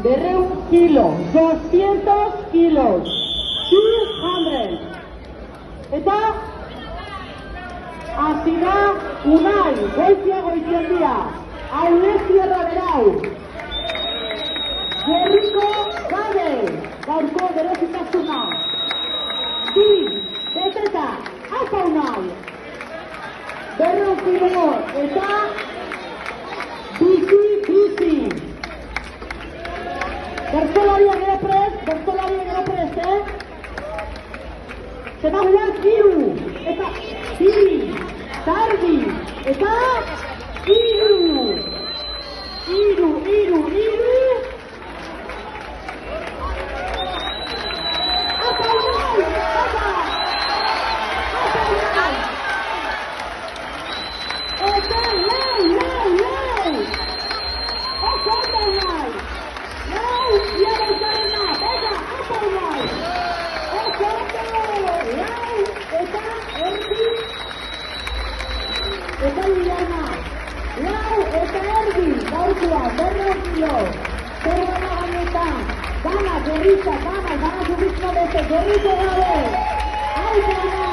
200 kilos. 200. Eta azira unai, goizia. Hau lezierra berau. Gerriko gabe, gaurko berezitasuna. Bi, beteta, haupa unai. 200 kilo eta bizi. Bertolariak ere prest, Zemaguak iru, eta bi, tardi, eta iru. Apa unai. Eta lau. Oso ondo unai. Lau, iara izarena, bega, apa unai. Oso ondo, lau, eta erdi. Eta ilarna. Lau, eta erdi, gaurkoa, 200 kilo. Zerrena gainetan. Gana, gerrita, gana, zurrizko beste, gerriko gabe. Hau